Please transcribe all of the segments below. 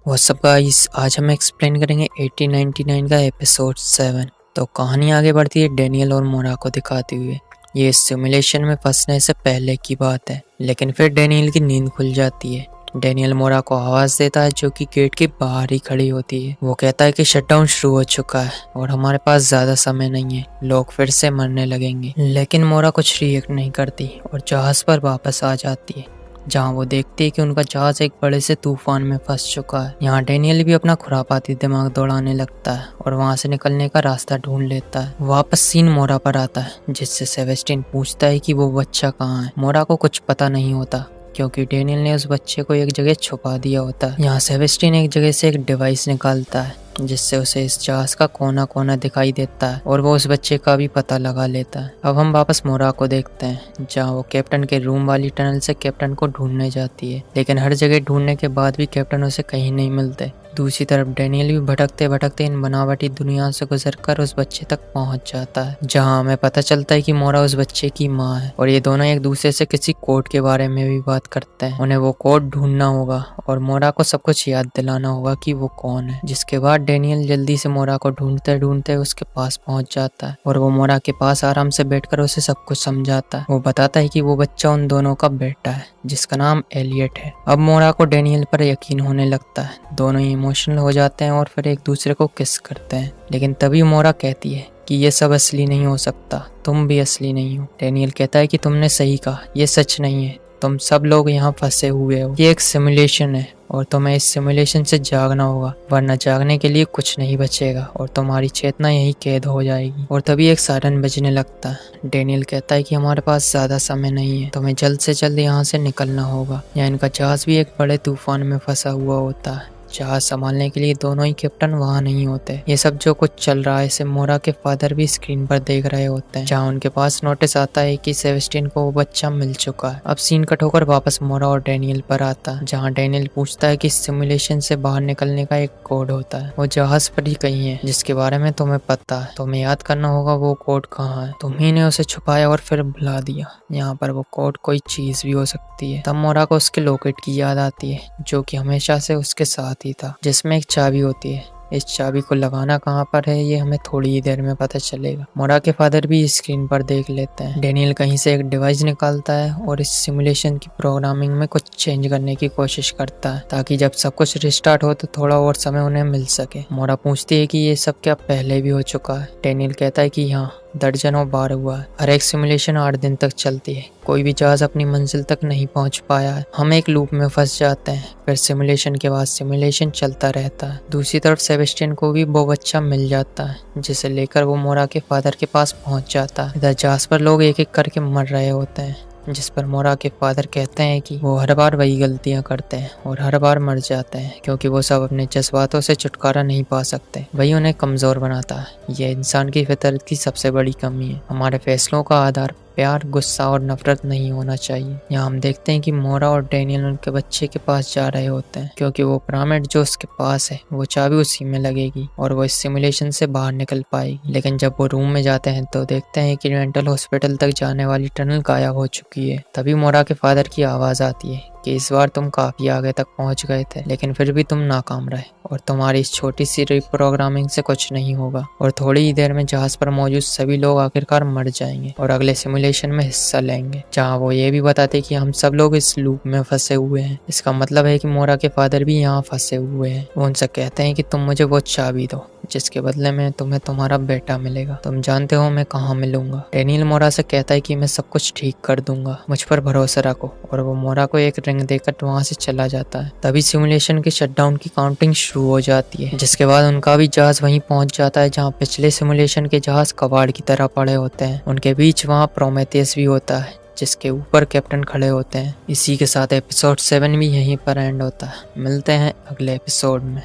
WhatsApp guys, आज हम explain करेंगे 1899 का एपिसोड 7। तो कहानी आगे बढ़ती है डैनियल और मोरा को दिखाते हुए। ये सिमुलेशन में फंसने से पहले की बात है, लेकिन फिर डैनियल की नींद खुल जाती है। डैनियल मोरा को आवाज देता है जो कि गेट के बाहर ही खड़ी होती है। वो कहता है कि शटडाउन शुरू हो चुका है और हमारे पास ज्यादा समय नहीं है, लोग फिर से मरने लगेंगे। लेकिन मोरा कुछ रिएक्ट नहीं करती और जहाज पर वापस आ जाती है, जहाँ वो देखती है कि उनका जहाज एक बड़े से तूफान में फंस चुका है। यहाँ डैनियल भी अपना खुरापाती दिमाग दौड़ाने लगता है और वहाँ से निकलने का रास्ता ढूंढ लेता है। वापस सीन मोरा पर आता है, जिससे सेबेस्टियन पूछता है कि वो बच्चा कहाँ है। मोरा को कुछ पता नहीं होता क्योंकि डैनियल ने उस बच्चे को एक जगह छुपा दिया होता है। यहाँ सेबेस्टियन एक जगह से एक डिवाइस निकालता है जिससे उसे इस जहाज का कोना कोना दिखाई देता है और वो उस बच्चे का भी पता लगा लेता है। अब हम वापस मोरा को देखते हैं, जहाँ वो कैप्टन के रूम वाली टनल से कैप्टन को ढूंढने जाती है, लेकिन हर जगह ढूंढने के बाद भी कैप्टन उसे कहीं नहीं मिलते। दूसरी तरफ डैनियल भी भटकते भटकते इन बनावटी दुनिया से गुजरकर उस बच्चे तक पहुंच जाता है, जहां हमें पता चलता है कि मोरा उस बच्चे की माँ है और ये दोनों एक दूसरे से किसी कोड के बारे में भी बात करते हैं। उन्हें वो कोड ढूंढना होगा और मोरा को सब कुछ याद दिलाना होगा कि वो कौन है। जिसके बाद डैनियल जल्दी से मोरा को ढूंढते ढूंढते उसके पास पहुंच जाता है और वो मोरा के पास आराम से बैठकर उसे सब कुछ समझाता है। वो बताता है कि वो बच्चा उन दोनों का बेटा है जिसका नाम एलियट है। अब मोरा को डैनियल पर यकीन होने लगता है, दोनों इमोशनल हो जाते हैं और फिर एक दूसरे को किस करते हैं। लेकिन तभी मोरा कहती है कि ये सब असली नहीं हो सकता, तुम भी असली नहीं हो। डैनियल कहता है कि तुमने सही कहा, ये सच नहीं है, तुम सब लोग यहाँ फंसे हुए हो, ये एक सिमुलेशन है और तुम्हें इस सिमुलेशन से जागना होगा, वरना जागने के लिए कुछ नहीं बचेगा और तुम्हारी चेतना यहीं कैद हो जाएगी। और तभी एक सायरन बजने लगता है। डैनियल कहता है कि हमारे पास ज्यादा समय नहीं है, तुम्हें जल्द से जल्द यहाँ से निकलना होगा। यहाँ इनका जहाज भी एक बड़े तूफान में फंसा हुआ होता है। जहाज संभालने के लिए दोनों ही कैप्टन वहाँ नहीं होते। ये सब जो कुछ चल रहा है इसे मोरा के फादर भी स्क्रीन पर देख रहे होते हैं, जहाँ उनके पास नोटिस आता है कि सेबेस्टियन को वो बच्चा मिल चुका है। अब सीन कट होकर वापस मोरा और डैनियल पर आता है, जहाँ डैनियल पूछता है कि सिमुलेशन से बाहर निकलने का एक कोड होता है, वो जहाज पर ही कहीं है, जिसके बारे में तुम्हें पता है। तुम्हें याद करना होगा वो कोड कहाँ है, तुम्ही ने उसे छुपाया और फिर भुला दिया। यहाँ पर वो कोड कोई चीज भी हो सकती है। तब मोरा को उसके लॉकेट की याद आती है, जो कि हमेशा से उसके साथ ही था, जिसमें एक चाबी होती है। इस चाबी को लगाना कहाँ पर है ये हमें थोड़ी ही देर में पता चलेगा। मोरा के फादर भी स्क्रीन पर देख लेते हैं। डैनियल कहीं से एक डिवाइस निकालता है और इस सिमुलेशन की प्रोग्रामिंग में कुछ चेंज करने की कोशिश करता है, ताकि जब सब कुछ रिस्टार्ट हो तो थोड़ा और समय उन्हें मिल सके। मोरा पूछती है कि ये सब क्या पहले भी हो चुका है। डैनियल कहता है कि हाँ, दर्जनों बार हुआ है। हर एक सिमुलेशन 8 दिन तक चलती है, कोई भी जहाज अपनी मंजिल तक नहीं पहुंच पाया है। हम एक लूप में फंस जाते हैं, फिर सिमुलेशन के बाद सिमुलेशन चलता रहता है। दूसरी तरफ सेबेस्टियन को भी वो बच्चा मिल जाता है, जिसे लेकर वो मोरा के फादर के पास पहुंच जाता है। इधर जहाज पर लोग एक एक करके मर रहे होते हैं, जिस पर मोरा के फादर कहते हैं कि वो हर बार वही गलतियां करते हैं और हर बार मर जाते हैं, क्योंकि वो सब अपने जज्बातों से छुटकारा नहीं पा सकते। वही उन्हें कमजोर बनाता है। यह इंसान की फितरत की सबसे बड़ी कमी है। हमारे फैसलों का आधार प्यार, गुस्सा और नफरत नहीं होना चाहिए। यहाँ हम देखते हैं कि मोरा और डैनियल उनके बच्चे के पास जा रहे होते हैं, क्योंकि वो पिरामिड जो उसके पास है वो चाबी उसी में लगेगी और वो इस सिमुलेशन से बाहर निकल पाएगी। लेकिन जब वो रूम में जाते हैं तो देखते हैं कि मेंटल हॉस्पिटल तक जाने वाली टनल गायब हो चुकी है। तभी मोरा के फादर की आवाज आती है कि इस बार तुम काफी आगे तक पहुंच गए थे, लेकिन फिर भी तुम नाकाम रहे और तुम्हारी इस छोटी सी रिप्रोग्रामिंग से कुछ नहीं होगा और थोड़ी ही देर में जहाज पर मौजूद सभी लोग आखिरकार मर जाएंगे और अगले सिमुलेशन में हिस्सा लेंगे, जहां वो ये भी बताते कि हम सब लोग इस लूप में फंसे हुए हैं। इसका मतलब है कि मोरा के फादर भी यहाँ फंसे हुए हैं। वो उनसे कहते हैं कि तुम मुझे वो चाबी दो, जिसके बदले में तुम्हें तुम्हारा बेटा मिलेगा। तुम जानते हो मैं कहाँ मिलूंगा। डैनियल मोरा से कहता है कि मैं सब कुछ ठीक कर दूंगा, मुझ पर भरोसा रखो, और वो मोरा को एक रिंग देकर वहां से चला जाता है। तभी सिमुलेशन के शटडाउन की काउंटिंग शुरू हो जाती है, जिसके बाद उनका भी जहाज वहीं पहुंच जाता है जहाँ पिछले सिमुलेशन के जहाज कबाड़ की तरह पड़े होते हैं। उनके बीच वहाँ प्रोमेथियस भी होता है, जिसके ऊपर कैप्टन खड़े होते हैं। इसी के साथ एपिसोड 7 भी यहीं पर एंड होता है। मिलते हैं अगले एपिसोड में।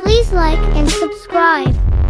Please like and subscribe.